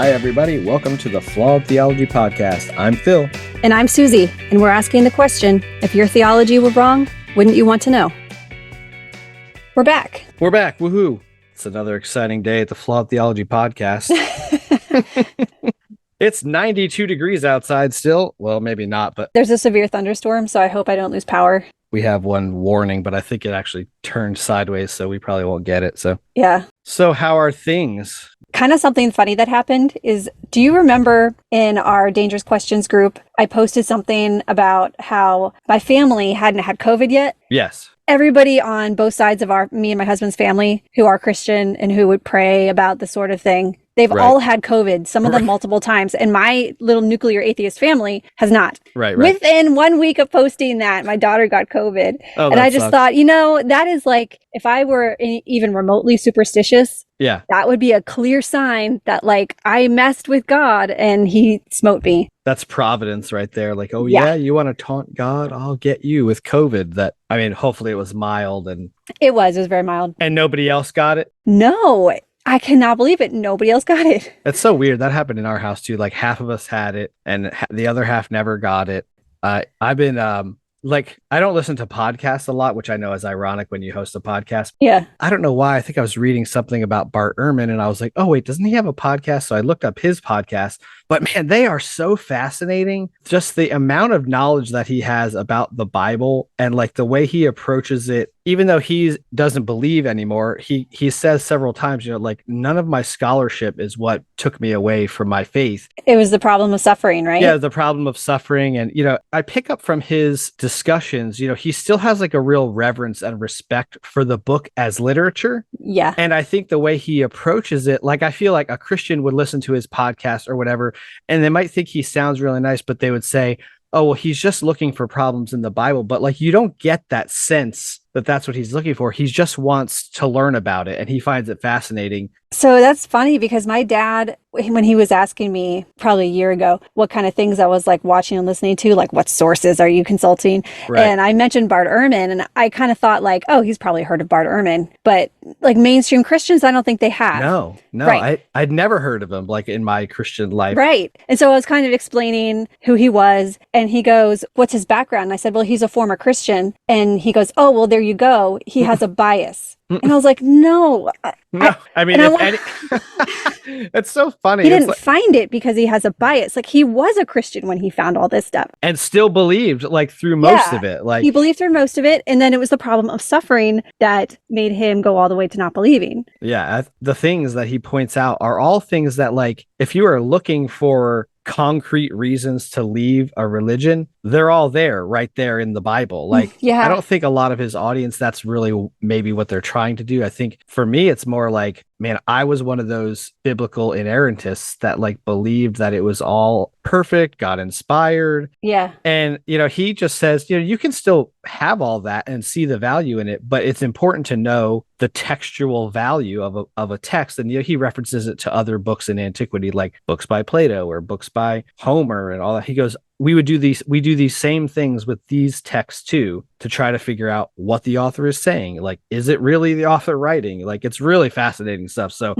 Hi, everybody. Welcome to the Flawed Theology Podcast. I'm Phil. And I'm Susie, and we're asking the question, if your theology were wrong, wouldn't you want to know? We're back. We're back. Woohoo. It's another exciting day at the Flawed Theology Podcast. It's 92 degrees outside still. Well, maybe not, but There's a severe thunderstorm, so I hope I don't lose power. we have one warning, but I think it actually turned sideways, so we probably won't get it. Yeah. So how are things? Kind of something funny that happened is, do you remember in our Dangerous Questions group, I posted something about how my family hadn't had COVID yet? Yes. Everybody on both sides of me and my husband's family who are Christian and who would pray about this sort of thing, they've all had COVID, some of them multiple times. And my little nuclear atheist family has not. Right. Within 1 week of posting that, my daughter got COVID. Oh, and I just thought, that is like, if I were even remotely superstitious, that would be a clear sign that like I messed with God and he smote me. That's providence right there. Like, oh yeah, you want to taunt God? I'll get you with COVID. Hopefully it was mild and it was very mild. And nobody else got it? No, I cannot believe it. Nobody else got it. That's so weird. That happened in our house too. Like half of us had it and the other half never got it. I've been I don't listen to podcasts a lot, which I know is ironic when you host a podcast. Yeah. I don't know why. I think I was reading something about Bart Ehrman and I was like, oh, wait, doesn't he have a podcast? So I looked up his podcast. But man, they are so fascinating. Just the amount of knowledge that he has about the Bible and like the way he approaches it, even though he doesn't believe anymore, he says several times, like none of my scholarship is what took me away from my faith. It was the problem of suffering, right? Yeah, the problem of suffering. And, I pick up from his discussions, he still has like a real reverence and respect for the book as literature. Yeah. And I think the way he approaches it, like I feel like a Christian would listen to his podcast or whatever, and they might think he sounds really nice, but they would say, oh, well, he's just looking for problems in the Bible. But like, you don't get that sense that that's what he's looking for. He just wants to learn about it and he finds it fascinating. So that's funny because my dad, when he was asking me probably a year ago, what kind of things I was like watching and listening to, like what sources are you consulting? Right. And I mentioned Bart Ehrman and I kind of thought like, oh, he's probably heard of Bart Ehrman, but like mainstream Christians, I don't think they have. No, right. I'd never heard of him like in my Christian life. Right. And so I was kind of explaining who he was and he goes, what's his background? And I said, well, he's a former Christian. And he goes, oh, well, there you go. He has a bias. And I was like, no. It's so funny. He didn't find it because he has a bias. Like he was a Christian when he found all this stuff. And still believed like through most of it. Like he believed through most of it. And then it was the problem of suffering that made him go all the way to not believing. Yeah. The things that he points out are all things that like, if you are looking for concrete reasons to leave a religion, they're all there right there in the Bible. Like, I don't think a lot of his audience, that's really maybe what they're trying to do. I think for me, it's more like, man, I was one of those biblical inerrantists that like believed that it was all perfect, God inspired. Yeah. And, he just says, you can still have all that and see the value in it, but it's important to know the textual value of a text. And he references it to other books in antiquity, like books by Plato or books by Homer and all that. He goes, we do these same things with these texts too, to try to figure out what the author is saying. Like, is it really the author writing? Like, it's really fascinating stuff. So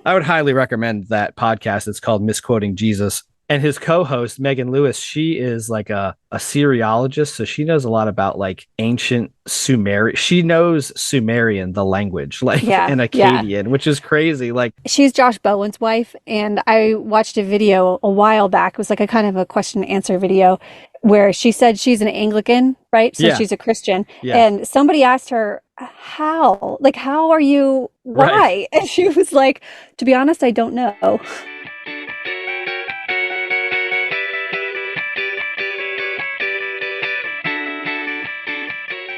I would highly recommend that podcast. It's called Misquoting Jesus. And his co-host, Megan Lewis, she is like a Syriologist. So she knows a lot about like ancient Sumerian. She knows Sumerian, the language, like and Akkadian, which is crazy. Like she's Josh Bowen's wife. And I watched a video a while back. It was like a kind of a question and answer video where she said she's an Anglican, right? So she's a Christian. Yeah. And somebody asked her, how? Like, how are you? Why? Right. And she was like, to be honest, I don't know.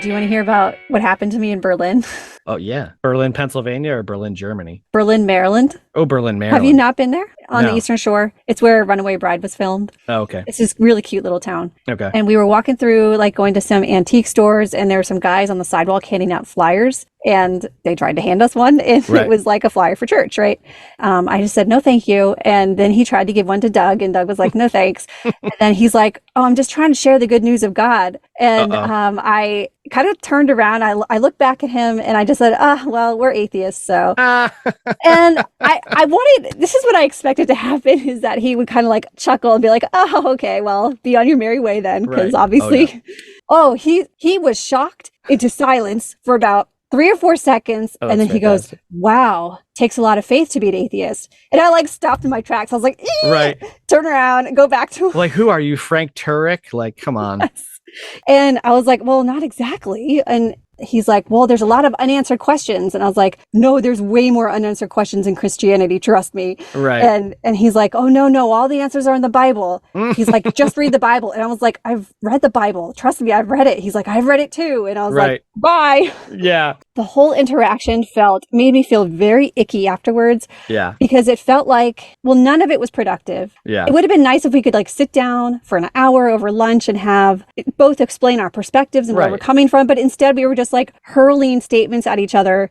Do you want to hear about what happened to me in Berlin? Oh, yeah. Berlin, Pennsylvania or Berlin, Germany? Berlin, Maryland. Oh, Berlin, Maryland. Have you not been there? On the Eastern Shore. It's where Runaway Bride was filmed. Oh, okay. It's this really cute little town. Okay. And we were walking through, like going to some antique stores, and there were some guys on the sidewalk handing out flyers. And they tried to hand us one, and it was like a flyer for church, right? I just said, no, thank you. And then he tried to give one to Doug, and Doug was like, no, thanks. And then he's like, oh, I'm just trying to share the good news of God. And I kind of turned around. I looked back at him, and I just said, well, we're atheists, so. And I wanted, this is what I expected expected to happen is that he would kind of like chuckle and be like, oh, okay, well, be on your merry way then. Because obviously, he was shocked into silence for about 3 or 4 seconds. And then he goes, wow, takes a lot of faith to be an atheist. And I like stopped in my tracks. I was like, turn around and go back to like, who are you, Frank Turek? Like, come on. Yes. And I was like, well, not exactly. And he's like, well, there's a lot of unanswered questions. And I was like, no, there's way more unanswered questions in Christianity. Trust me. Right. And he's like, oh, no, all the answers are in the Bible. He's like, just read the Bible. And I was like, I've read the Bible. Trust me, I've read it. He's like, I've read it too. And I was like, bye. Yeah. The whole interaction made me feel very icky afterwards. Yeah. Because it felt like, well, none of it was productive. Yeah. It would have been nice if we could like sit down for an hour over lunch and have both explain our perspectives and where we're coming from. But instead we were just like hurling statements at each other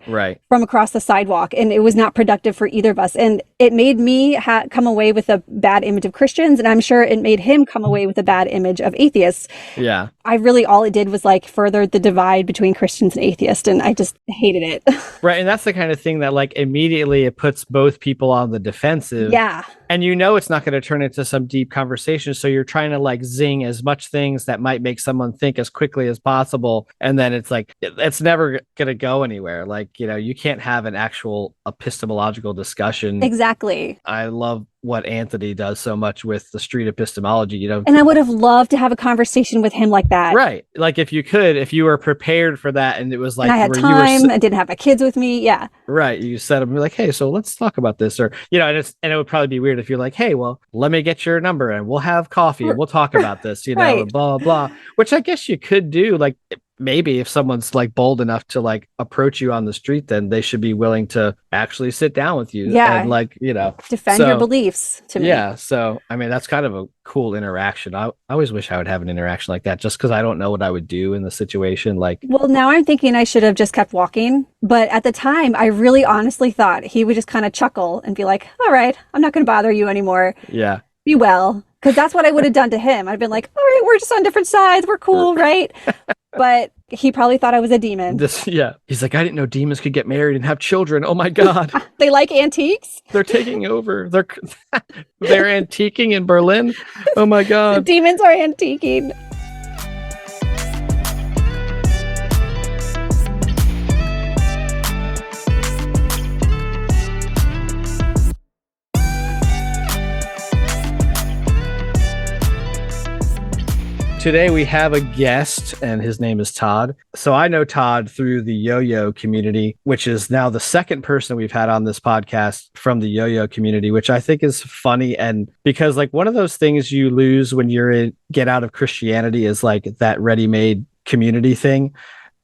from across the sidewalk. And it was not productive for either of us. And it made me come away with a bad image of Christians. And I'm sure it made him come away with a bad image of atheists. Yeah. All it did was like further the divide between Christians and atheists. And I just hated it. Right. And that's the kind of thing that like immediately it puts both people on the defensive. Yeah. And you know it's not going to turn into some deep conversation. So you're trying to like zing as much things that might make someone think as quickly as possible. And then it's like, it's never going to go anywhere. Like, you know, you can't have an actual epistemological discussion. Exactly. I love what Anthony does so much with the street epistemology, you know. And I would have loved to have a conversation with him like that. Right. Like if you were prepared for that and it was like, and I had time and didn't have my kids with me. Yeah. Right. You set them like, hey, so let's talk about this. Or, you know, and it would probably be weird if you're like, hey, well, let me get your number and we'll have coffee and we'll talk about this, you know, blah, blah, which I guess you could do. Like maybe if someone's like bold enough to like approach you on the street, then they should be willing to actually sit down with you and like, you know, defend your beliefs to me. Yeah. So, I mean, that's kind of a cool interaction. I always wish I would have an interaction like that just because I don't know what I would do in the situation. Like, well, now I'm thinking I should have just kept walking. But at the time, I really honestly thought he would just kind of chuckle and be like, all right, I'm not going to bother you anymore. Yeah. Be well. Because that's what I would have done to him. I'd been like, all right, we're just on different sides. We're cool, right? But he probably thought I was a demon. He's like, I didn't know demons could get married and have children. Oh my God. They like antiques. They're taking over. They're antiquing in Berlin. Oh my God. The demons are antiquing. Today we have a guest and his name is Todd. So I know Todd through the yo-yo community, which is now the second person we've had on this podcast from the yo-yo community, which I think is funny. And because like one of those things you lose when get out of Christianity is like that ready-made community thing.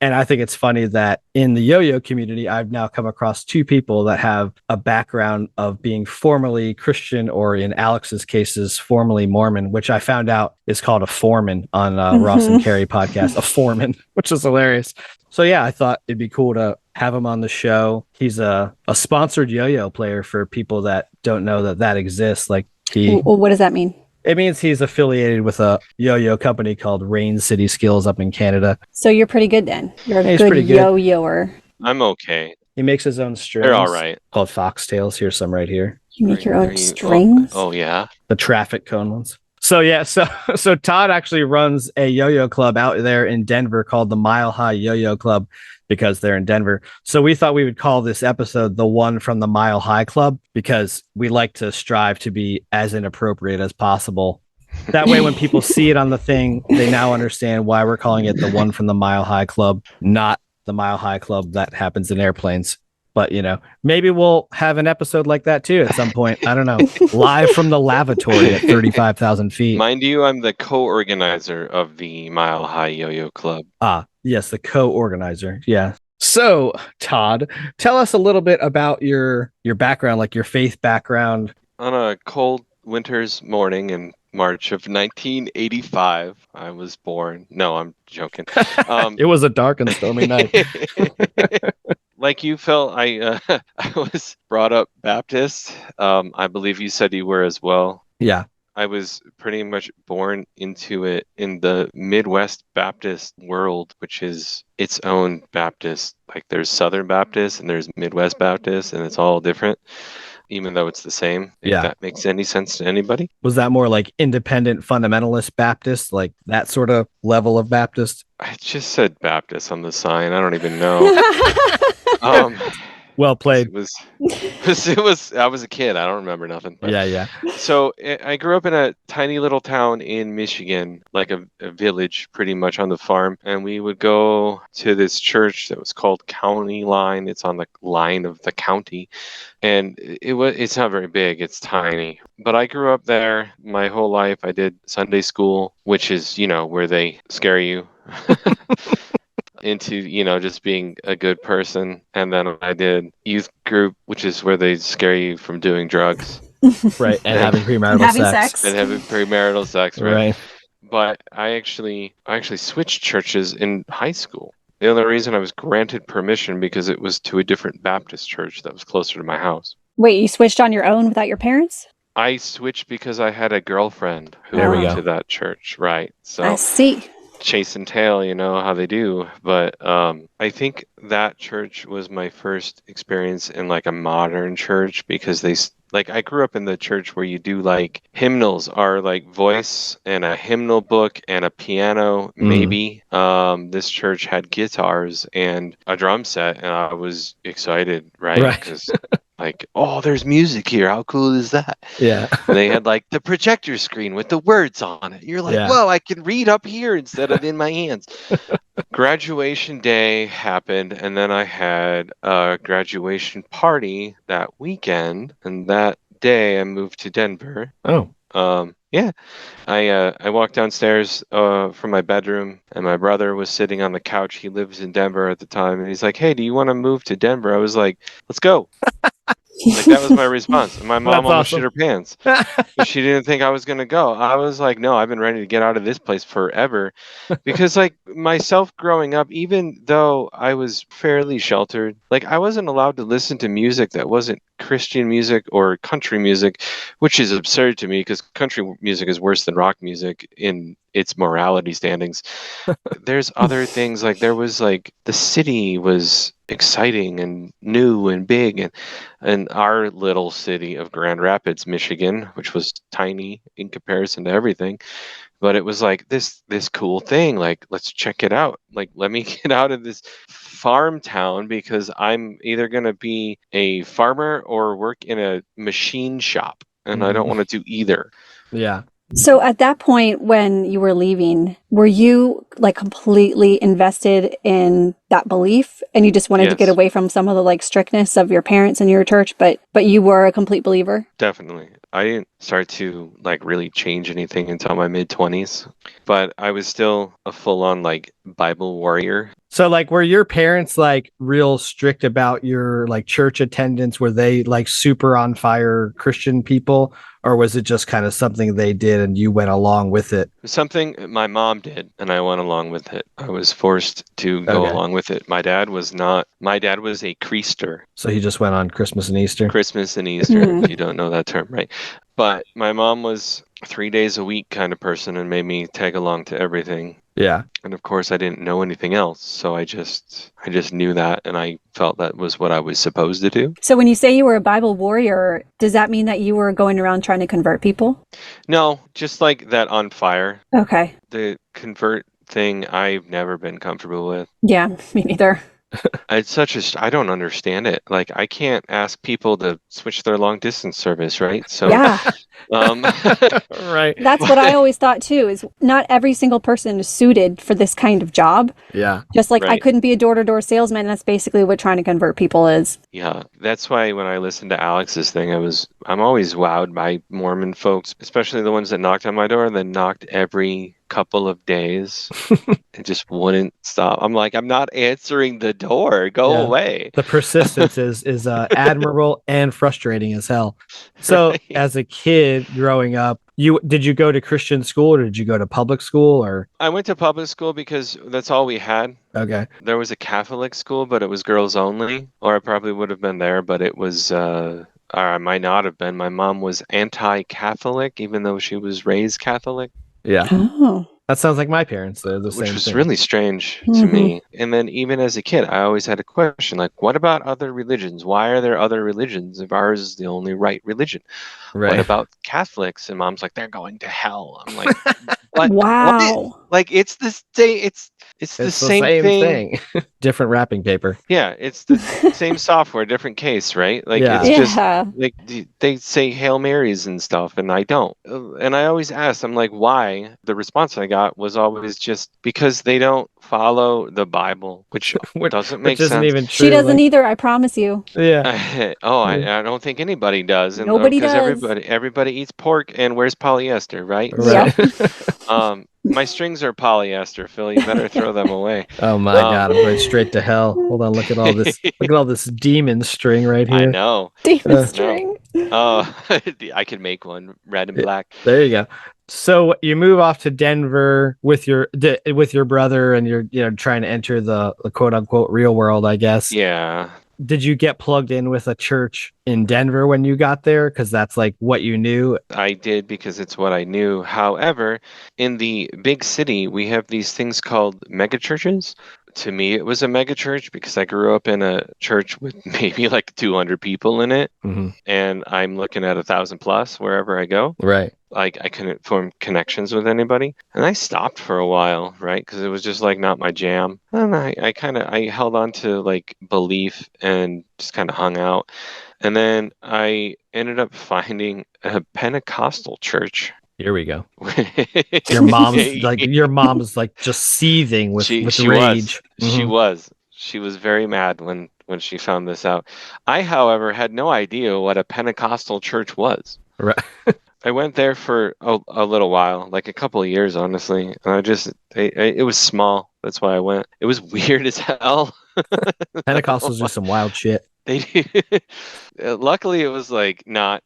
And I think it's funny that in the yo-yo community, I've now come across two people that have a background of being formerly Christian, or in Alex's cases, formerly Mormon, which I found out is called a foreman on Ross and Carrie podcast, a foreman, which is hilarious. So yeah, I thought it'd be cool to have him on the show. He's a sponsored yo-yo player for people that don't know that exists. Like well, what does that mean? It means he's affiliated with a yo-yo company called Rain City Skills up in Canada. So you're pretty good then. You're a good yo-yoer. I'm okay. He makes his own strings. They're all right. Called foxtails. Here's some right here. You make your own strings? Oh, yeah. The traffic cone ones. So yeah, so Todd actually runs a yo-yo club out there in Denver called the Mile High Yo-Yo Club, because they're in Denver. So we thought we would call this episode the one from the Mile High Club, because we like to strive to be as inappropriate as possible. That way, when people see it on the thing, they now understand why we're calling it the one from the Mile High Club, not the Mile High Club that happens in airplanes. But, you know, maybe we'll have an episode like that, too, at some point. I don't know. Live from the lavatory at 35,000 feet. Mind you, I'm the co-organizer of the Mile High Yo-Yo Club. Ah, yes, the co-organizer. Yeah. So, Todd, tell us a little bit about your background, like your faith background. On a cold winter's morning in March of 1985, I was born. No, I'm joking. It was a dark and stormy night. Like you, Phil, I was brought up Baptist. I believe you said you were as well. Yeah. I was pretty much born into it in the Midwest Baptist world, which is its own Baptist. Like there's Southern Baptist and there's Midwest Baptist, and it's all different. even though it's the same, if Yeah. that makes any sense to anybody. Was that more like independent fundamentalist Baptist, like that sort of level of Baptist? I just said Baptist on the sign. I don't even know. um, Well 'cause played. I was a kid. I don't remember nothing. But Yeah. so I grew up in a tiny little town in Michigan, like a village pretty much on the farm. And we would go to this church that was called County Line. It's on the line of the county. And it's not very big, it's tiny. But I grew up there my whole life. I did Sunday school, which is, where they scare you into, just being a good person. And then I did youth group, which is where they scare you from doing drugs. Right. And having premarital sex. And having premarital sex, right? Right. But I actually switched churches in high school. The only reason I was granted permission because it was to a different Baptist church that was closer to my house. Wait, you switched on your own without your parents? I switched because I had a girlfriend who There we went go. to that church, right? So I see. chase and tail, you know how they do. But I think that church was my first experience in like a modern church because I grew up in the church where you do like hymnals are like voice and a hymnal book and a piano, maybe. This church had guitars and a drum set, and I was excited, right? Because like, oh, there's music here. How cool is that? Yeah. And they had like the projector screen with the words on it. You're like, whoa, I can read up here instead of in my hands. Graduation day happened, and then I had a graduation party that weekend, and that day I moved to Denver. Yeah. I walked downstairs from my bedroom, and my brother was sitting on the couch. He lives in Denver at the time, and he's like, hey, do you want to move to Denver? I was like, let's go. Like, that was my response. And my mom almost shit her pants. She didn't think I was going to go. I was like, no, I've been ready to get out of this place forever. Because, like, myself growing up, even though I was fairly sheltered, like, I wasn't allowed to listen to music that wasn't Christian music or country music, which is absurd to me because country music is worse than rock music in its morality standings. There's other things, like there was like the city was exciting and new and big, and our little city of Grand Rapids, Michigan, which was tiny in comparison to everything, but it was like this cool thing, like let's check it out, like let me get out of this farm town because I'm either going to be a farmer or work in a machine shop, and I don't want to do either. Yeah. So at that point when you were leaving, were you like completely invested in that belief and you just wanted to get away from some of the like strictness of your parents and your church, but you were a complete believer? Definitely. I didn't start to like really change anything until my mid-20s, but I was still a full-on like Bible warrior. So like, were your parents like real strict about your like church attendance? Were they like super on fire Christian people, or was it just kind of something they did and you went along with it? Something my mom did, and I went along with it. I was forced to go along with it. My dad was not. My dad was a creaster. So he just went on Christmas and Easter? Christmas and Easter, if you don't know that term, right? But my mom was 3 days a week kind of person and made me tag along to everything. Yeah. And of course I didn't know anything else. So I just knew that, and I felt that was what I was supposed to do. So when you say you were a Bible warrior, does that mean that you were going around trying to convert people? No, just like that on fire. Okay. The convert thing I've never been comfortable with. Yeah, me neither. It's I don't understand it. Like, I can't ask people to switch their long distance service, right? So yeah. Right. That's what I always thought too, is not every single person is suited for this kind of job. Yeah. Just like I couldn't be a door-to-door salesman. That's basically what trying to convert people is. Yeah. That's why when I listened to Alex's thing, I'm always wowed by Mormon folks, especially the ones that knocked on my door and then knocked every couple of days and just wouldn't stop. I'm like, I'm not answering the door. Go away. The persistence is admirable and frustrating as hell. So as a kid growing up, did you go to Christian school or did you go to public school? Or I went to public school because that's all we had. Okay. There was a Catholic school, but it was girls only, or I probably would have been there, but it was or I might not have been. My mom was anti-Catholic, even though she was raised Catholic. Yeah. Oh. That sounds like my parents. They're the which same was thing. really strange to me. And then even as a kid, I always had a question like, what about other religions? Why are there other religions if ours is the only right religion? Right. What about Catholics? And mom's like, they're going to hell. I'm like, what? Wow. Like it's the same. It's the same thing. Different wrapping paper. Yeah, it's the same software, different case, right? Like Yeah. it's just Yeah. like they say Hail Marys and stuff, and I don't. And I always ask, I'm like, why? The response I got was always just because they don't follow the Bible, which doesn't make which isn't sense. even true. She doesn't either, I promise you. Yeah. I don't think anybody does, and Nobody because does. everybody eats pork and wears polyester, right? Right. So, my strings are polyester, Phil. You better throw them away. Oh my God, I'm going straight to hell. Hold on, look at all this. Look at all this demon string right here. I know. Demon string. Oh, I could make one red and black. There you go. So you move off to Denver with your brother, and you're trying to enter the quote unquote real world, I guess. Yeah. Did you get plugged in with a church in Denver when you got there? Because that's like what you knew. I did because it's what I knew. However, in the big city, we have these things called megachurches. To me, it was a megachurch because I grew up in a church with maybe like 200 people in it, and I'm looking at 1,000 plus wherever I go. Right. Like I couldn't form connections with anybody, and I stopped for a while, right? Because it was just like not my jam. And I held on to like belief and just kind of hung out. And then I ended up finding a Pentecostal church. Here we go. Your mom's like just seething with rage. She was very mad when she found this out. I, however, had no idea what a Pentecostal church was. Right. I went there for a little while, like a couple of years, honestly. And it was small. That's why I went. It was weird as hell. Pentecostals do some wild shit. They do. Luckily, it was like not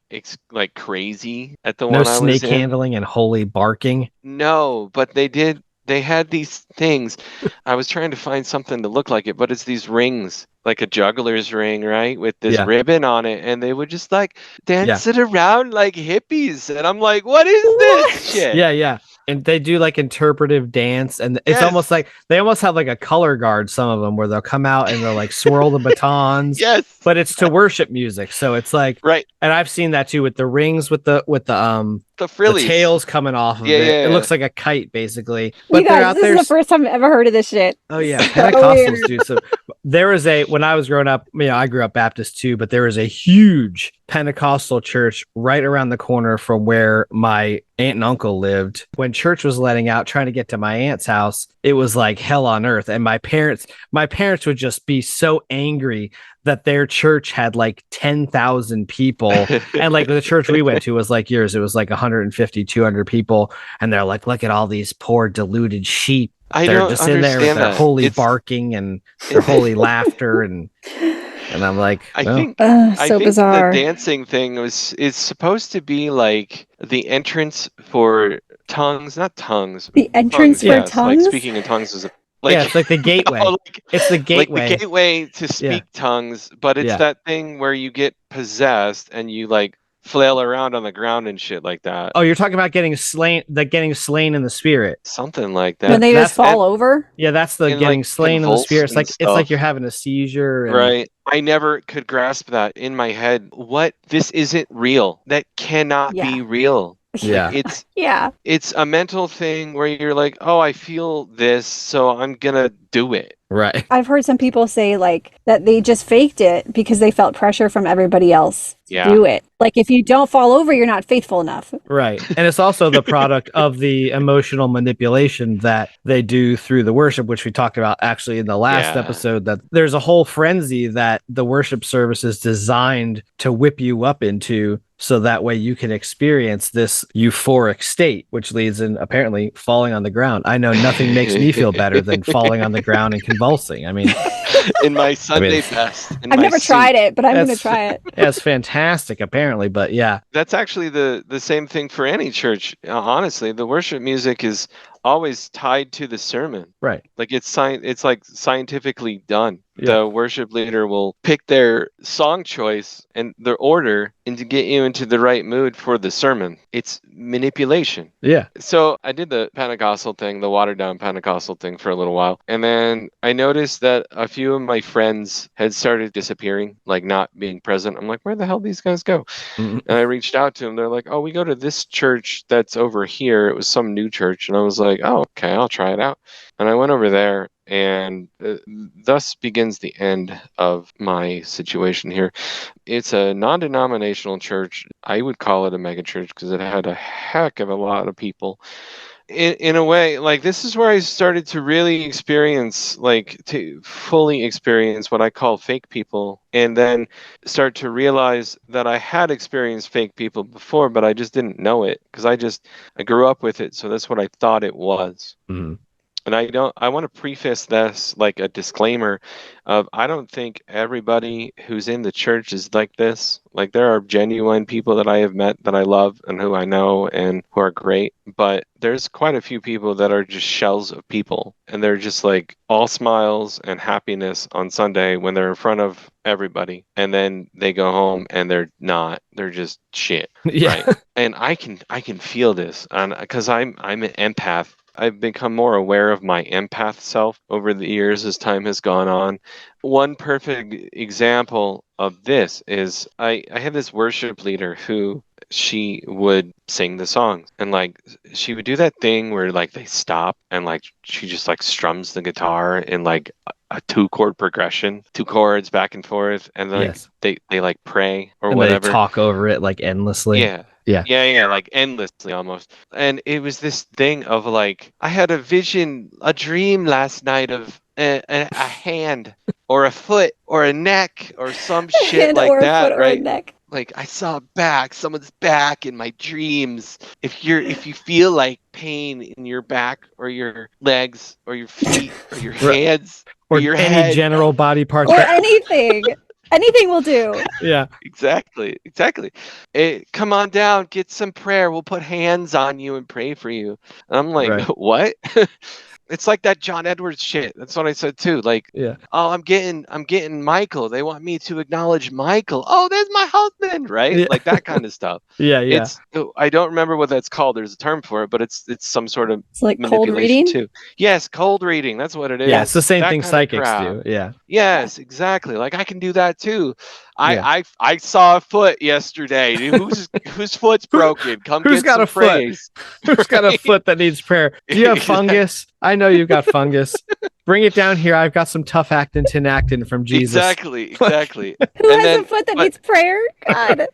like crazy at the no one I was in. No snake handling and holy barking. No, but they did. They had these things. I was trying to find something to look like it, but it's these rings, like a juggler's ring, right? With this ribbon on it. And they would just like dance it around like hippies. And I'm like, what is this shit? Yeah. And they do like interpretive dance, and it's almost like they almost have like a color guard, some of them, where they'll come out and they'll like swirl the batons. Yes. But it's to worship music. So it's like, right. And I've seen that too with the rings with the frillies. The tails coming off of it. It looks like a kite basically. But you guys, this is the first time I've ever heard of this shit. Oh yeah. Pentecostals do so. There was when I was growing up, I grew up Baptist too, but there was a huge Pentecostal church right around the corner from where my aunt and uncle lived. When church was letting out, trying to get to my aunt's house, it was like hell on earth. And my parents would just be so angry that their church had like 10,000 people. And like the church we went to was like yours. It was like 150, 200 people. And they're like, look at all these poor deluded sheep. They're just in there with their holy barking and their holy laughter. And I'm like, I think bizarre. The dancing thing is supposed to be like the entrance for tongues, not tongues. The entrance for tongues? Like speaking in tongues is it's like the gateway. It's the gateway. Like the gateway to speak tongues, but it's that thing where you get possessed and you like flail around on the ground and shit like that. Oh, you're talking about getting slain in the spirit. Something like that. When they just fall over? Yeah, that's the getting slain in the spirit. It's like you're having a seizure. Right. I never could grasp that in my head. This isn't real. That cannot be real. Yeah. It's a mental thing where you're like, oh, I feel this, so I'm gonna do it. Right. I've heard some people say like that they just faked it because they felt pressure from everybody else to do it. Like if you don't fall over, you're not faithful enough. Right. And it's also the product of the emotional manipulation that they do through the worship, which we talked about actually in the last episode, that there's a whole frenzy that the worship service is designed to whip you up into, so that way you can experience this euphoric state, which leads in apparently falling on the ground. I know nothing makes me feel better than falling on the ground and convulsing. I mean, in my Sunday best. I've never tried it, but I'm going to try it. Yeah, it's fantastic, apparently, but yeah. That's actually the same thing for any church. Honestly, the worship music is always tied to the sermon. Right. Like it's like scientifically done. Yeah. The worship leader will pick their song choice and the order and to get you into the right mood for the sermon. It's manipulation. Yeah. So I did the Pentecostal thing, the watered down Pentecostal thing for a little while. And then I noticed that a few of my friends had started disappearing, like not being present. I'm like, where the hell these guys go? Mm-hmm. And I reached out to them. They're like, oh, we go to this church that's over here. It was some new church. And I was like, oh, okay, I'll try it out. And I went over there, and thus begins the end of my situation here. It's a non-denominational church. I would call it a mega church because it had a heck of a lot of people. In a way, like this is where I started to really experience, like to fully experience what I call fake people, and then start to realize that I had experienced fake people before, but I just didn't know it because I grew up with it, so that's what I thought it was. Mm-hmm. And I want to preface this like a disclaimer of I don't think everybody who's in the church is like this. Like there are genuine people that I have met that I love and who I know and who are great. But there's quite a few people that are just shells of people. And they're just like all smiles and happiness on Sunday when they're in front of everybody. And then they go home and they're not. They're just shit. Yeah. Right. And I can feel this because I'm an empath. I've become more aware of my empath self over the years as time has gone on. One perfect example of this is I had this worship leader who she would sing the songs, and like she would do that thing where like they stop and like she just like strums the guitar in like a 2-chord progression, 2 chords back and forth, and like Yes. they like pray or And whatever. they talk over it like endlessly. Yeah, like endlessly almost. And it was this thing of like, I had a vision, a dream last night of a hand or a foot or a neck or some shit like that, right? Like I saw someone's back in my dreams. If you feel like pain in your back or your legs or your feet or your hands or your any head, general body part or anything. Anything will do. Yeah. Exactly. Come on down, get some prayer. We'll put hands on you and pray for you. And I'm like, Right. what? It's like that John Edwards shit. That's what I said too. Like, yeah. Oh, I'm getting Michael. They want me to acknowledge Michael. Oh, there's my husband, right? Yeah. Like that kind of stuff. Yeah. I don't remember what that's called. There's a term for it, but it's some sort of like manipulation cold reading? too. Yes, cold reading. That's what it is. Yeah, it's the same that thing psychics do. Yeah. Yes, exactly. Like I can do that too. I saw a foot yesterday. Whose foot's broken? Who's got a praise. Foot? Who's got a foot that needs prayer? Do you have fungus? I know you've got fungus. Bring it down here. I've got some tough actin tinactin from Jesus. Exactly. Who has a foot that needs prayer? God.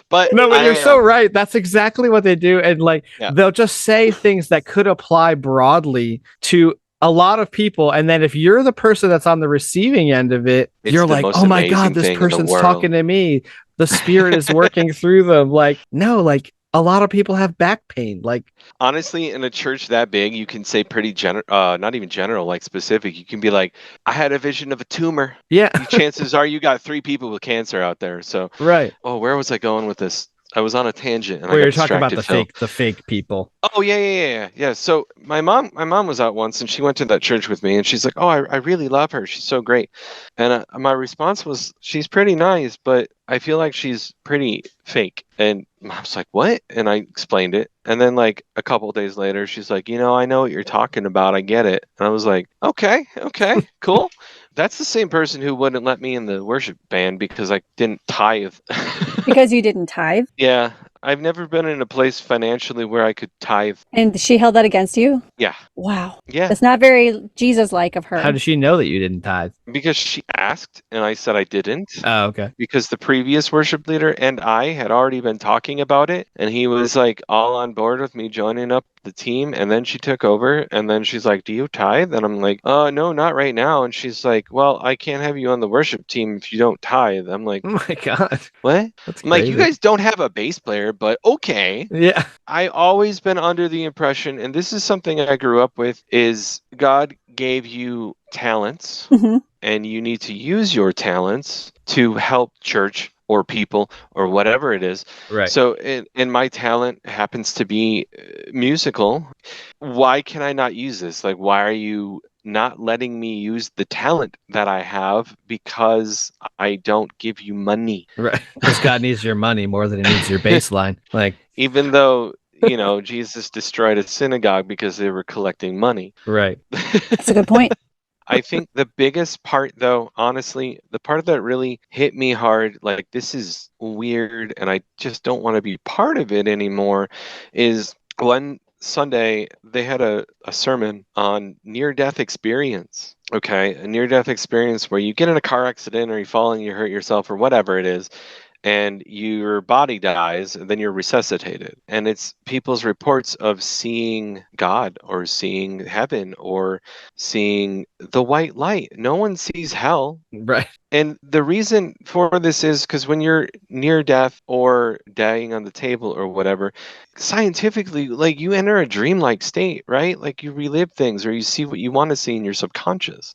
But you're so right. That's exactly what they do. And like they'll just say things that could apply broadly to a lot of people, and then if you're the person that's on the receiving end of it, you're like, oh my God, this person's talking to me. The spirit is working through them. Like, no, like a lot of people have back pain. Like, honestly, in a church that big, you can say pretty general, not even general, like specific. You can be like, I had a vision of a tumor. Yeah. Chances are you got 3 people with cancer out there. So, right. Oh, where was I going with this? I was on a tangent. And you're talking about the fake people. Oh yeah. So my mom was out once, and she went to that church with me, and she's like, "Oh, I really love her. She's so great." And my response was, "She's pretty nice, but I feel like she's pretty fake." And Mom's like, "What?" And I explained it, and then like a couple of days later, she's like, I know what you're talking about. I get it." And I was like, "Okay, cool." That's the same person who wouldn't let me in the worship band because I didn't tithe. Because you didn't tithe? Yeah. I've never been in a place financially where I could tithe. And she held that against you? Yeah. Wow. Yeah. That's not very Jesus-like of her. How did she know that you didn't tithe? Because she asked, and I said I didn't. Oh, okay. Because the previous worship leader and I had already been talking about it, and he was like all on board with me joining up the team, and then she took over, and then she's like, "Do you tithe?" And I'm like, no, not right now." And she's like, "Well, I can't have you on the worship team if you don't tithe." I'm like, "Oh my God. What?" That's I'm like, "You guys don't have a bass player, but okay." Yeah. I always been under the impression, and this is something I grew up with, is God gave you talents, and you need to use your talents to help church or people or whatever it is. Right. So, and my talent happens to be musical. Why can I not use this? Like, why are you not letting me use the talent that I have because I don't give you money? Right. Because God needs your money more than he needs your baseline. Like, even though, Jesus destroyed a synagogue because they were collecting money. right. That's a good point. I think the biggest part, though, honestly, the part that really hit me hard, like this is weird and I just don't want to be part of it anymore, is one Sunday they had a sermon on near-death experience. Okay, a near-death experience where you get in a car accident or you fall and you hurt yourself or whatever it is, and your body dies, and then you're resuscitated. And it's people's reports of seeing God or seeing heaven or seeing the white light. No one sees hell. Right. And the reason for this is because when you're near death or dying on the table or whatever, scientifically, like you enter a dreamlike state, right? Like you relive things or you see what you want to see in your subconscious.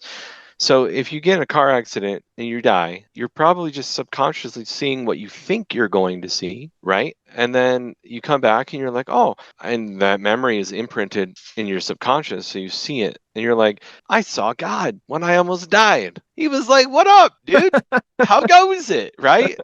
So if you get in a car accident and you die, you're probably just subconsciously seeing what you think you're going to see, right? And then you come back and you're like, oh, and that memory is imprinted in your subconscious. So you see it and you're like, I saw God when I almost died. He was like, what up, dude? How goes it? Right?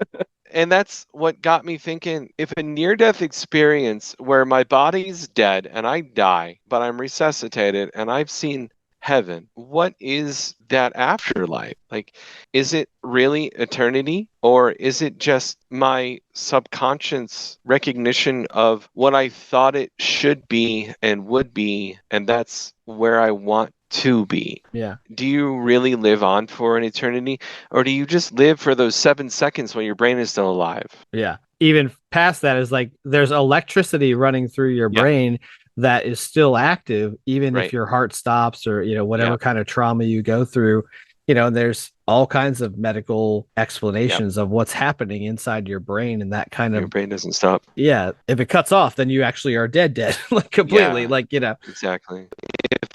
And that's what got me thinking, if a near-death experience where my body's dead and I die, but I'm resuscitated and I've seen heaven, what is that afterlife? Like, is it really eternity, or is it just my subconscious recognition of what I thought it should be and would be, and that's where I want to be? Yeah. Do you really live on for an eternity, or do you just live for those 7 seconds when your brain is still alive? Yeah. Even past that is like there's electricity running through your Yeah. brain that is still active, even Right. if your heart stops or, whatever Yeah. kind of trauma you go through. There's all kinds of medical explanations of what's happening inside your brain, and that kind Your of, brain doesn't stop. yeah, if it cuts off, then you actually are dead, like completely, Yeah. like, Exactly. If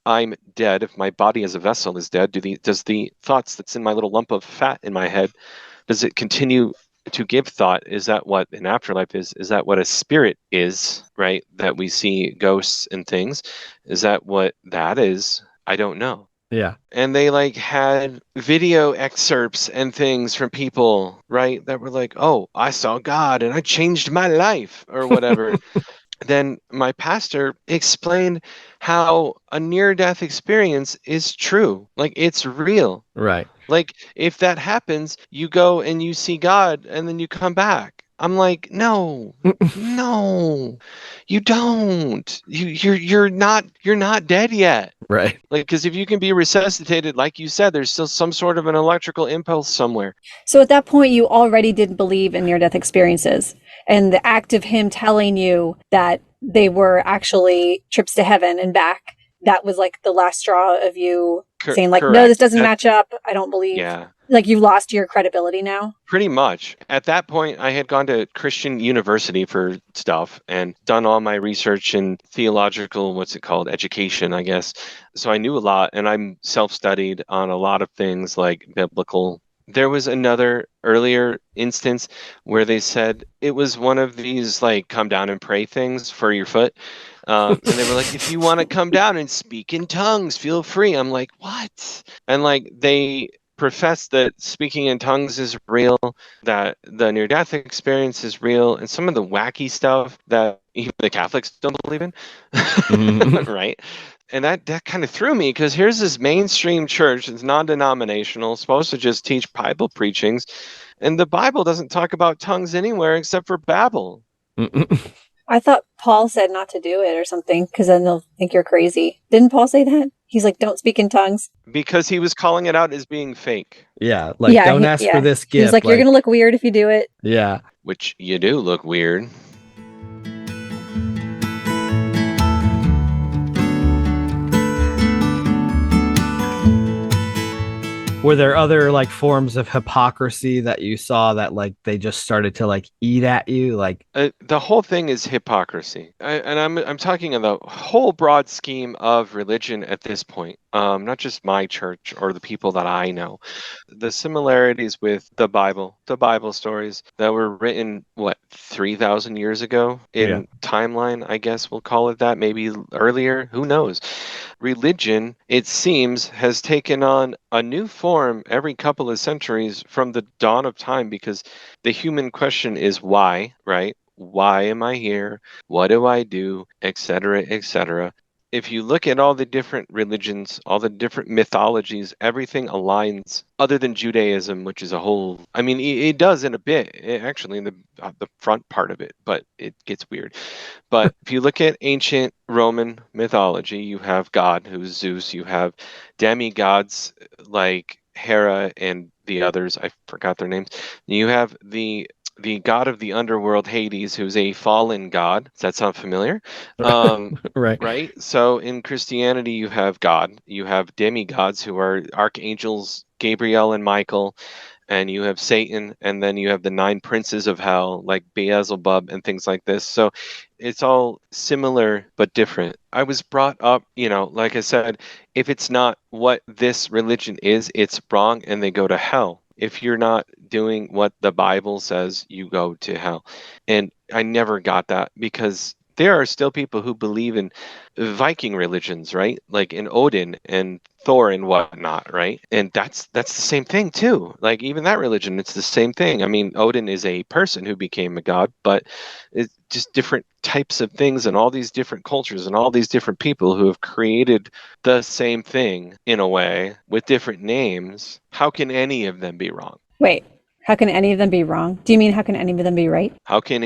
I'm dead, if my body as a vessel is dead, does the thoughts that's in my little lump of fat in my head, does it continue to give thought? Is that what an afterlife is? Is that what a spirit is, right? That we see ghosts and things. Is that what that is? I don't know. yeah. And they like had video excerpts and things from people, right? That were like, oh, I saw God and I changed my life or whatever. Then my pastor explained how a near-death experience is true. Like, it's real. Right. Like, if that happens, you go and you see God and then you come back. I'm like, no, no, you don't. You're not dead yet. Right. Like, because if you can be resuscitated, like you said, there's still some sort of an electrical impulse somewhere. So at that point, you already didn't believe in near-death experiences. And the act of him telling you that they were actually trips to heaven and back, that was like the last straw of you saying like, correct. no, this doesn't match up. I don't believe. Yeah. Like you've lost your credibility now. Pretty much. At that point, I had gone to Christian university for stuff and done all my research in theological, education, I guess. So I knew a lot, and I'm self-studied on a lot of things like biblical. There was another earlier instance where they said it was one of these like come down and pray things for your foot. And they were like, if you want to come down and speak in tongues, feel free. I'm like, what? And like they profess that speaking in tongues is real, that the near-death experience is real, and some of the wacky stuff that even the Catholics don't believe in, right? And that kind of threw me, because here's this mainstream church that's non-denominational, supposed to just teach Bible preachings, and the Bible doesn't talk about tongues anywhere except for Babel. I thought Paul said not to do it or something, because then they'll think you're crazy. Didn't Paul say that? He's like, don't speak in tongues. Because he was calling it out as being fake. Yeah, like don't ask for this gift. He's like, you're going to look weird if you do it. Yeah. Which you do look weird. Were there other like forms of hypocrisy that you saw that like they just started to like eat at you? Like the whole thing is hypocrisy, and I'm talking of the whole broad scheme of religion at this point. Not just my church or the people that I know. The similarities with the Bible stories that were written, what, 3,000 years ago in timeline, I guess we'll call it that, maybe earlier, who knows. Religion, it seems, has taken on a new form every couple of centuries from the dawn of time, because the human question is why, right? Why am I here? What do I do? Etc., etc. If you look at all the different religions, all the different mythologies, everything aligns, other than Judaism, which is a whole, I mean, it does in a bit, actually, in the front part of it, but it gets weird. But if you look at ancient Roman mythology, you have God, who's Zeus. You have demigods like Hera and the others. I forgot their names. You have the god of the underworld, Hades, who's a fallen god. Does that sound familiar? right. Right? So in Christianity, you have God. You have demigods, who are archangels, Gabriel and Michael, and you have Satan, and then you have the 9 princes of hell, like Beelzebub and things like this. So it's all similar but different. I was brought up, like I said, if it's not what this religion is, it's wrong, and they go to hell. If you're not doing what the Bible says, you go to hell. And I never got that, because there are still people who believe in Viking religions, right? Like in Odin and Thor and whatnot, right? And that's the same thing too. Like even that religion, it's the same thing. I mean, Odin is a person who became a god, but it's just different types of things, and all these different cultures and all these different people who have created the same thing in a way with different names. How can any of them be wrong? Wait, how can any of them be wrong? Do you mean how can any of them be right? How can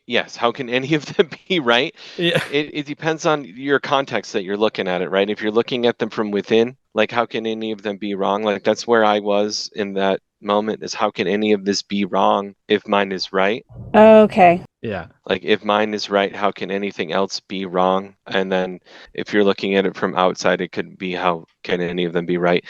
yes, how can any of them be right? Yeah. It depends on your context that you're looking at it, right? If you're looking at them from within, like how can any of them be wrong? Like that's where I was in that moment, is how can any of this be wrong if mine is right? Okay. Yeah. Like if mine is right, how can anything else be wrong? And then if you're looking at it from outside, it could be how can any of them be right?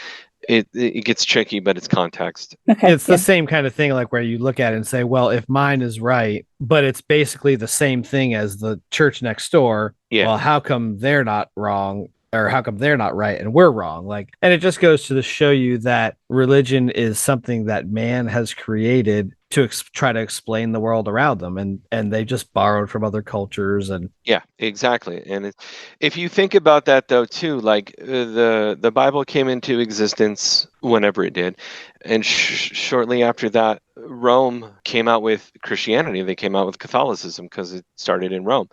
It gets tricky, but it's context. Okay. It's the same kind of thing, like where you look at it and say, well, if mine is right, but it's basically the same thing as the church next door, well, how come they're not wrong? Or how come they're not right and we're wrong? Like, and it just goes to show you that religion is something that man has created to try to explain the world around them, and they just borrowed from other cultures. And yeah, exactly. And if you think about that though too, like the Bible came into existence whenever it did, and shortly after that, Rome came out with Christianity. They came out with Catholicism because it started in Rome.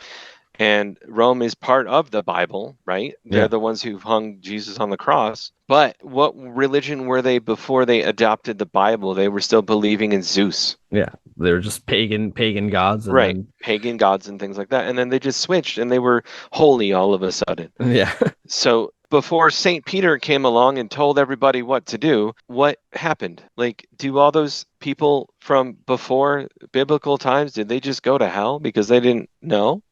And Rome is part of the Bible, right? They're the ones who hung Jesus on the cross. But what religion were they before they adopted the Bible? They were still believing in Zeus. Yeah, they were just pagan gods. And right, pagan gods and things like that. And then they just switched and they were holy all of a sudden. Yeah. So before St. Peter came along and told everybody what to do, what happened? Like, do all those people from before biblical times, did they just go to hell because they didn't know?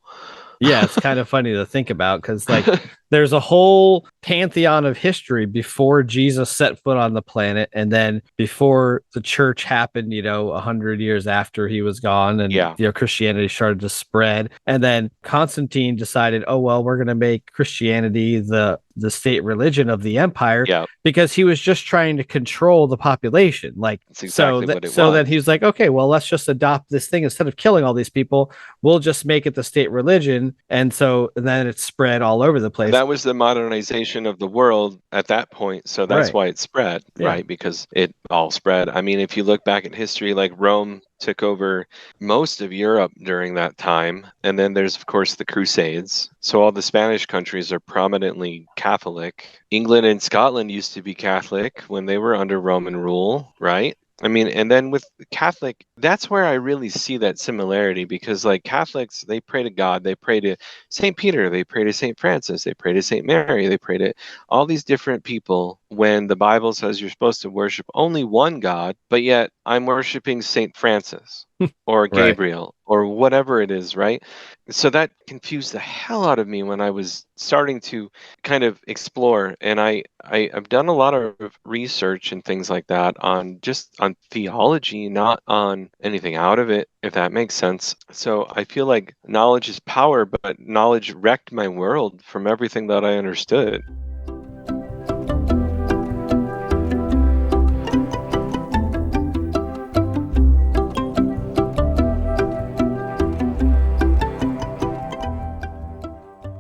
Yeah, it's kind of funny to think about, because like there's a whole pantheon of history before Jesus set foot on the planet, and then before the church happened, 100 years after he was gone, and Christianity started to spread. And then Constantine decided, oh well, we're going to make Christianity the state religion of the empire, because he was just trying to control the population. Like, so then he was like, okay, well, let's just adopt this thing. Instead of killing all these people, we'll just make it the state religion. And then it spread all over the place. That was the modernization of the world at that point. So that's why it spread, right? Because it all spread. I mean, if you look back at history, like Rome took over most of Europe during that time. And then there's, of course, the Crusades. So all the Spanish countries are prominently Catholic. England and Scotland used to be Catholic when they were under Roman rule, right? I mean, and then with Catholic, that's where I really see that similarity, because like Catholics, they pray to God, they pray to St. Peter, they pray to St. Francis, they pray to St. Mary, they pray to all these different people when the Bible says you're supposed to worship only one God, but yet I'm worshiping Saint Francis or Gabriel or whatever it is, right? So that confused the hell out of me when I was starting to kind of explore. And I've done a lot of research and things like that on theology, not on anything out of it, if that makes sense. So I feel like knowledge is power, but knowledge wrecked my world from everything that I understood.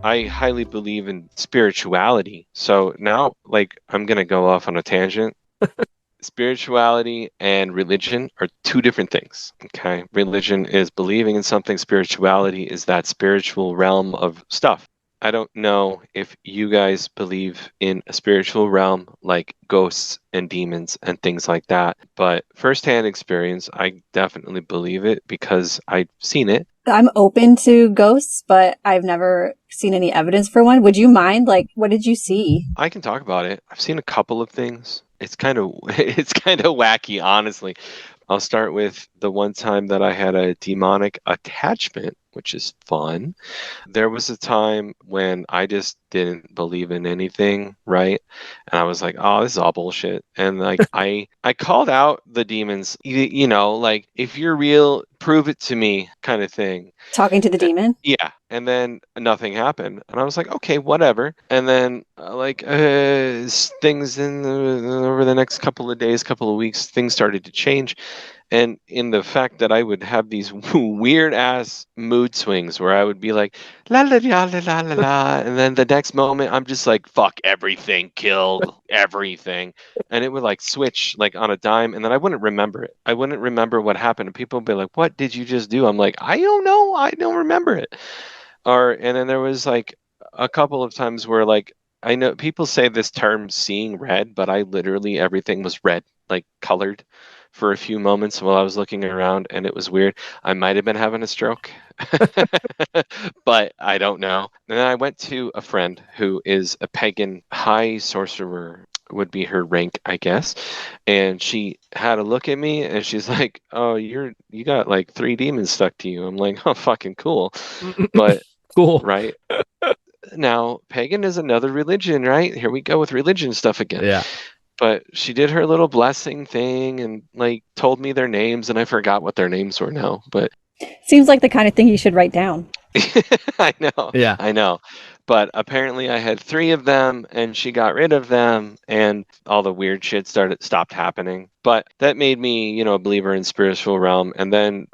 I highly believe in spirituality. So now, like, I'm going to go off on a tangent. Spirituality and religion are two different things. Okay. Religion is believing in something. Spirituality is that spiritual realm of stuff. I don't know if you guys believe in a spiritual realm like ghosts and demons and things like that, but firsthand experience, I definitely believe it because I've seen it. I'm open to ghosts, but I've never seen any evidence for one. Would you mind? Like, what did you see? I can talk about it. I've seen a couple of things. It's kind of wacky, honestly. I'll start with the one time that I had a demonic attachment, which is fun. There was a time when I just didn't believe in anything, right? And I was like, oh, this is all bullshit. And like I called out the demons, you know, like, if you're real, prove it to me, kind of thing. Talking to the demon? Yeah. And then nothing happened. And I was like, okay, whatever. And then things over the next couple of days, couple of weeks, things started to change. And in the fact that I would have these weird ass mood swings where I would be like, la la la la la la la, and then the next moment I'm just like, fuck everything, kill everything. And it would like switch like on a dime, and then I wouldn't remember it. I wouldn't remember what happened. And people would be like, what did you just do? I'm like, I don't know. I don't remember it. And then there was like a couple of times where like, I know people say this term seeing red, but I literally, everything was red, like colored for a few moments while I was looking around, and it was weird. I might have been having a stroke, but I don't know. And then I went to a friend who is a pagan high sorcerer, would be her rank, I guess. And she had a look at me and she's like, oh, you got like 3 demons stuck to you. I'm like, oh, fucking cool. But cool. Right. Now, pagan is another religion, right? Here we go with religion stuff again. Yeah. But she did her little blessing thing and like told me their names, and I forgot what their names were now. But seems like the kind of thing you should write down. I know. Yeah. I know. But apparently I had 3 of them and she got rid of them and all the weird shit stopped happening. But that made me, you know, a believer in spiritual realm. And then